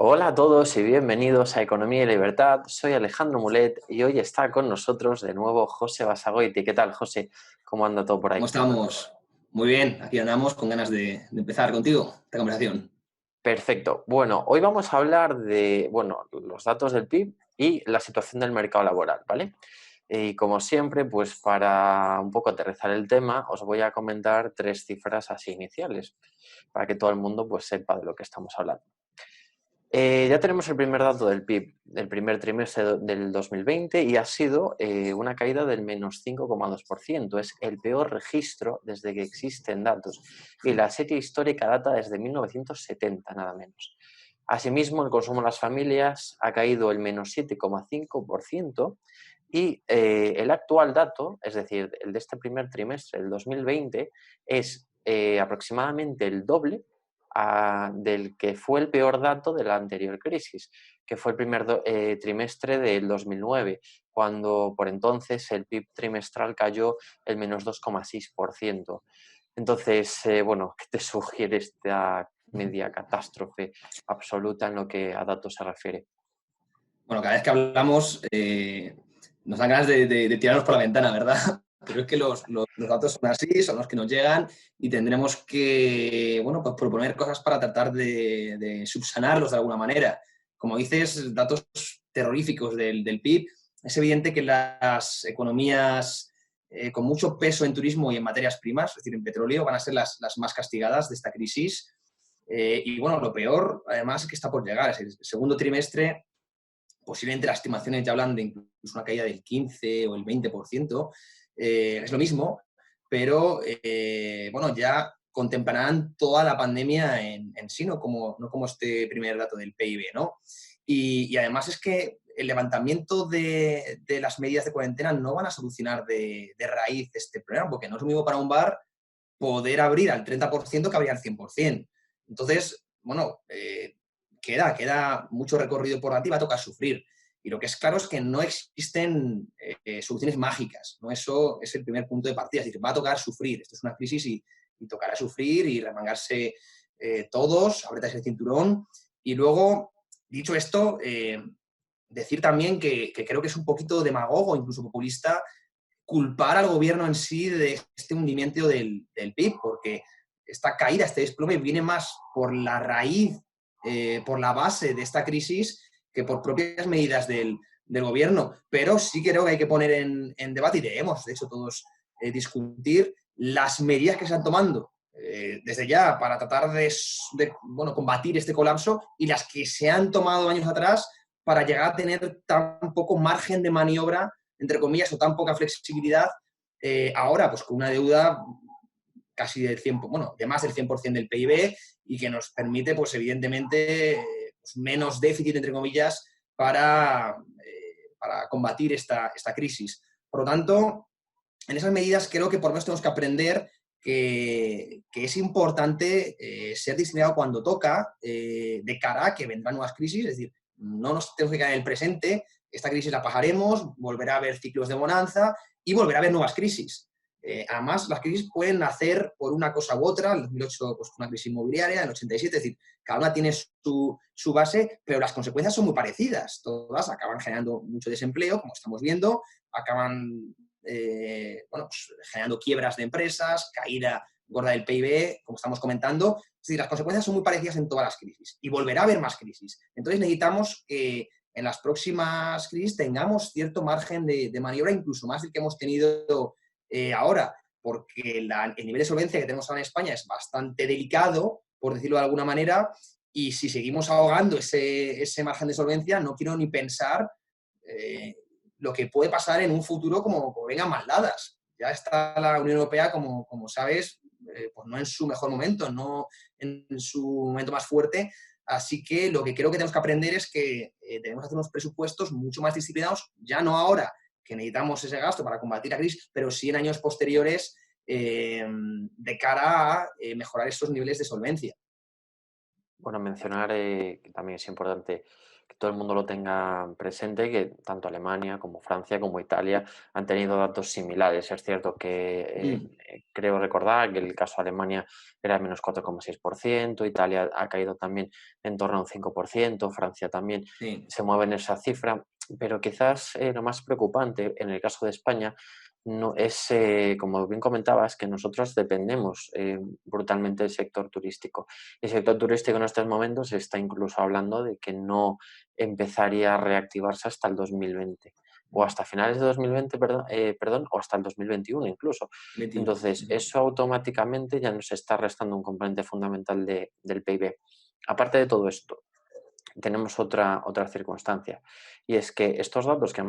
Hola a todos y bienvenidos a Economía y Libertad. Soy Alejandro Mulet y hoy está con nosotros de nuevo José Basagoiti. ¿Qué tal, José? ¿Cómo anda todo por ¿Cómo ahí? estamos? Muy bien, aquí andamos con ganas de empezar contigo esta conversación. Perfecto. Bueno, hoy vamos a hablar de, los datos del PIB y la situación del mercado laboral, ¿vale? Y como siempre, pues para un poco aterrizar el tema, os voy a comentar tres cifras así iniciales, para que todo el mundo pues sepa de lo que estamos hablando. Ya tenemos el primer dato del PIB del primer trimestre del 2020 y ha sido una caída del menos 5,2%. Es el peor registro desde que existen datos y la serie histórica data desde 1970, nada menos. Asimismo, el consumo de las familias ha caído el menos 7,5% y el actual dato, es decir, el de este primer trimestre del 2020, es aproximadamente el doble del que fue el peor dato de la anterior crisis, que fue el primer trimestre del 2009, cuando por entonces el PIB trimestral cayó el menos 2,6%. Entonces, ¿qué te sugiere esta media catástrofe absoluta en lo que a datos se refiere? Bueno, cada vez que hablamos nos dan ganas de tirarnos por la ventana, ¿verdad? Pero es que los datos son así, son los que nos llegan y tendremos que, bueno, pues proponer cosas para tratar de subsanarlos de alguna manera. Como dices, datos terroríficos del PIB. Es evidente que las economías con mucho peso en turismo y en materias primas, es decir, en petróleo, van a ser las más castigadas de esta crisis. Y bueno, lo peor, además, es que está por llegar. Es el segundo trimestre, posiblemente las estimaciones ya hablan de incluso una caída del 15 o el 20%. Es lo mismo, pero bueno, ya contemplarán toda la pandemia en sí, no como este primer dato del PIB, ¿no? Y además es que el levantamiento de las medidas de cuarentena no van a solucionar de raíz este problema, porque no es lo mismo para un bar poder abrir al 30% que abrir al 100%. Entonces, bueno, queda mucho recorrido por delante y va a tocar sufrir. Y lo que es claro es que no existen soluciones mágicas, ¿no? Eso es el primer punto de partida. Es decir, va a tocar sufrir. Esto es una crisis y tocará sufrir y remangarse todos, apretarse el cinturón. Y luego, dicho esto, decir también que creo que es un poquito demagogo, incluso populista, culpar al gobierno en sí de este hundimiento del PIB, porque esta caída, este desplome, viene más por la raíz, por la base de esta crisis, que por propias medidas del gobierno. Pero sí creo que hay que poner en debate, y debemos, de hecho, todos discutir las medidas que se están tomando desde ya para tratar bueno, combatir este colapso y las que se han tomado años atrás para llegar a tener tan poco margen de maniobra, entre comillas, o tan poca flexibilidad, ahora pues con una deuda casi del 100, bueno, de más del 100% del PIB y que nos permite, pues evidentemente, pues, menos déficit, entre comillas, para combatir esta crisis. Por lo tanto, en esas medidas creo que por lo menos tenemos que aprender que es importante ser disciplinado cuando toca, de cara a que vendrán nuevas crisis, es decir, no nos tenemos que quedar en el presente, esta crisis la pasaremos, volverá a haber ciclos de bonanza y volverá a haber nuevas crisis. Además, las crisis pueden nacer por una cosa u otra. En 2008 pues, una crisis inmobiliaria, en el 87, es decir, cada una tiene su base, pero las consecuencias son muy parecidas. Todas acaban generando mucho desempleo, como estamos viendo, acaban bueno, pues, generando quiebras de empresas, caída gorda del PIB, como estamos comentando. Es decir, las consecuencias son muy parecidas en todas las crisis y volverá a haber más crisis. Entonces necesitamos que en las próximas crisis tengamos cierto margen de maniobra, incluso más del que hemos tenido ahora, porque el nivel de solvencia que tenemos ahora en España es bastante delicado, por decirlo de alguna manera, y si seguimos ahogando ese margen de solvencia, no quiero ni pensar eh, lo que puede pasar en un futuro como vengan más dadas. Ya está la Unión Europea, como sabes, pues no en su mejor momento, no en su momento más fuerte. Así que lo que creo que tenemos que aprender es que tenemos que hacer unos presupuestos mucho más disciplinados, ya no ahora, que necesitamos ese gasto para combatir la crisis, pero sí en años posteriores de cara a mejorar estos niveles de solvencia. Bueno, mencionar que también es importante que todo el mundo lo tenga presente, que tanto Alemania como Francia como Italia han tenido datos similares. Es cierto que creo recordar que el caso de Alemania era menos 4,6%, Italia ha caído también en torno a un 5%, Francia también Sí. se mueve en esa cifra, pero quizás lo más preocupante en el caso de España no es, como bien comentabas, que nosotros dependemos brutalmente del sector turístico. El sector turístico en estos momentos está incluso hablando de que no empezaría a reactivarse hasta el 2020 o hasta finales de 2020, perdón, o hasta el 2021 incluso. 21. Entonces, eso automáticamente ya nos está restando un componente fundamental del PIB. Aparte de todo esto, tenemos otra circunstancia, y es que estos datos que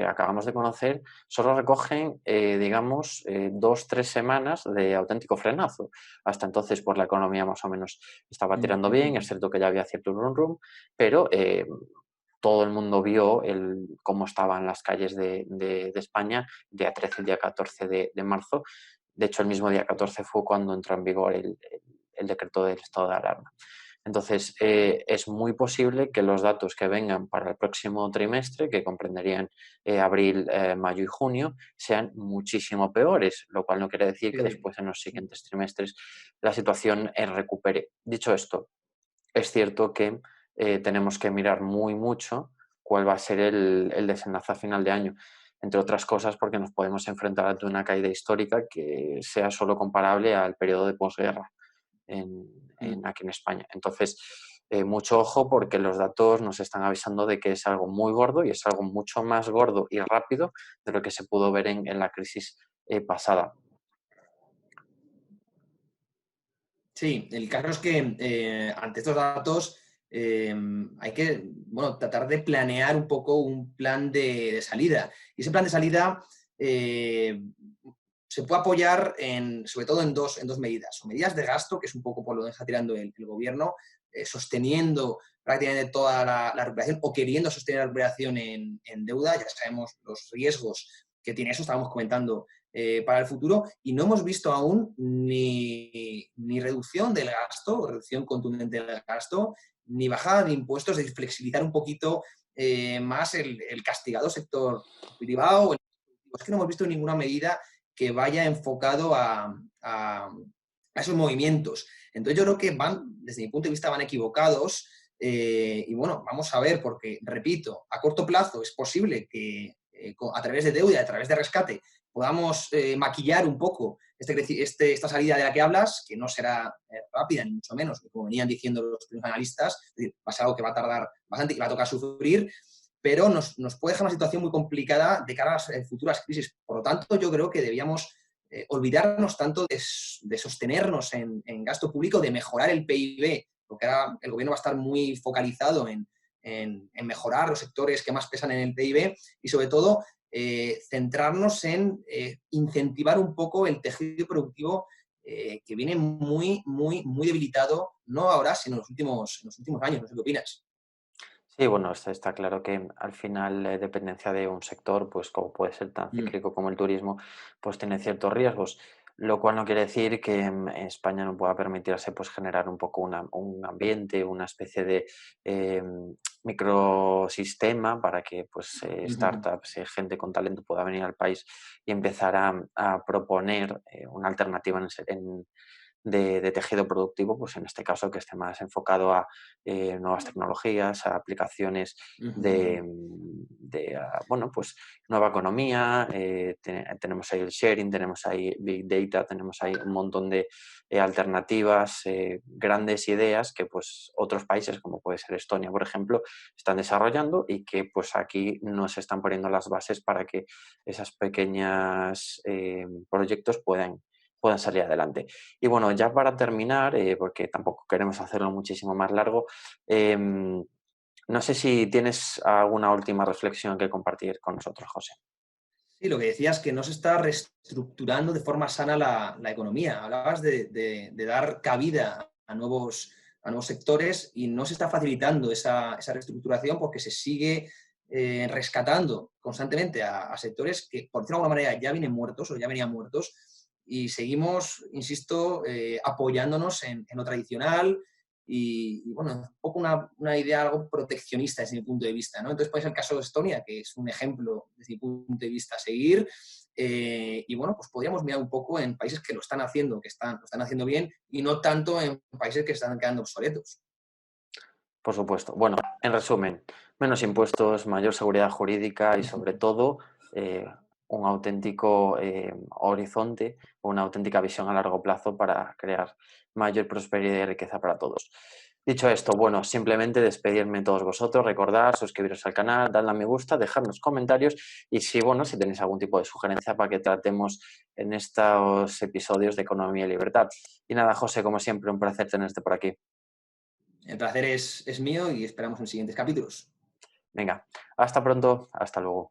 acabamos de conocer solo recogen, digamos, 2 o 3 semanas de auténtico frenazo. Hasta entonces, pues la economía más o menos estaba tirando bien, es cierto que ya había cierto rum rum, pero todo el mundo vio cómo estaban las calles de España el día 13, el día 14 de marzo. De hecho, el mismo día 14 fue cuando entró en vigor el decreto del estado de alarma. Entonces, es muy posible que los datos que vengan para el próximo trimestre, que comprenderían abril, mayo y junio, sean muchísimo peores, lo cual no quiere decir Sí, que sí. después en los siguientes trimestres la situación recupere. Dicho esto, es cierto que tenemos que mirar muy mucho cuál va a ser el desenlace a final de año, entre otras cosas porque nos podemos enfrentar ante una caída histórica que sea solo comparable al periodo de posguerra aquí en España. Entonces, mucho ojo porque los datos nos están avisando de que es algo muy gordo y es algo mucho más gordo y rápido de lo que se pudo ver en la crisis pasada. Sí, el caso es que ante estos datos hay que bueno, tratar de planear un poco un plan de salida. Y ese plan de salida se puede apoyar sobre todo en dos medidas. O medidas de gasto, que es un poco por lo que está tirando el gobierno, sosteniendo prácticamente toda la recuperación o queriendo sostener la recuperación en deuda. Ya sabemos los riesgos que tiene eso, estábamos comentando para el futuro, y no hemos visto aún ni reducción del gasto, reducción contundente del gasto, ni bajada de impuestos, de flexibilizar un poquito más el castigado sector privado. Es que no hemos visto ninguna medida que vaya enfocado a esos movimientos. Entonces yo creo que desde mi punto de vista, van equivocados. Y bueno, vamos a ver, porque, repito, a corto plazo es posible que a través de deuda, a través de rescate, podamos maquillar un poco esta salida de la que hablas, que no será rápida, ni mucho menos, como venían diciendo los primeros analistas, es decir, va a ser algo que va a tardar bastante y va a tocar sufrir, pero nos puede dejar una situación muy complicada de cara a las futuras crisis. Por lo tanto, yo creo que debíamos olvidarnos tanto de sostenernos en gasto público, de mejorar el PIB, porque ahora el gobierno va a estar muy focalizado en mejorar los sectores que más pesan en el PIB y, sobre todo, centrarnos en incentivar un poco el tejido productivo que viene muy, muy, muy debilitado, no ahora, sino en los últimos años. No sé qué opinas. Sí, bueno, está claro que al final la dependencia de un sector, pues como puede ser tan cíclico como el turismo, pues tiene ciertos riesgos, lo cual no quiere decir que España no pueda permitirse pues generar un poco un ambiente, una especie de eh, microsistema para que pues startups, gente con talento pueda venir al país y empezar a proponer una alternativa de tejido productivo, pues en este caso que esté más enfocado a nuevas tecnologías, a aplicaciones bueno, pues nueva economía, tenemos ahí el sharing, tenemos ahí Big Data, tenemos ahí un montón de alternativas, grandes ideas que pues otros países, como puede ser Estonia, por ejemplo, están desarrollando y que pues aquí no se están poniendo las bases para que esas pequeñas proyectos puedan salir adelante. Y bueno, ya para terminar, porque tampoco queremos hacerlo muchísimo más largo, no sé si tienes alguna última reflexión que compartir con nosotros, José. Sí, lo que decías, que no se está reestructurando de forma sana la economía. Hablabas de dar cabida a nuevos sectores y no se está facilitando esa reestructuración porque se sigue rescatando constantemente a sectores que, por decirlo de alguna manera, ya vienen muertos o ya venían muertos, y seguimos, insisto, apoyándonos en lo tradicional y, bueno, un poco una idea algo proteccionista desde mi punto de vista, ¿no? Entonces puede ser el caso de Estonia, que es un ejemplo desde mi punto de vista a seguir, y bueno, pues podríamos mirar un poco en países que lo están haciendo, lo están haciendo bien, y no tanto en países que están quedando obsoletos. Por supuesto. Bueno, en resumen, menos impuestos, mayor seguridad jurídica y sobre todo eh, un auténtico horizonte, una auténtica visión a largo plazo para crear mayor prosperidad y riqueza para todos. Dicho esto, bueno, simplemente despedirme de todos vosotros, recordar, suscribiros al canal, darle a me gusta, dejarnos comentarios y si, bueno, si tenéis algún tipo de sugerencia para que tratemos en estos episodios de Economía y Libertad. Y nada, José, como siempre, un placer tenerte por aquí. El placer es mío y esperamos en siguientes capítulos. Venga, hasta pronto, hasta luego.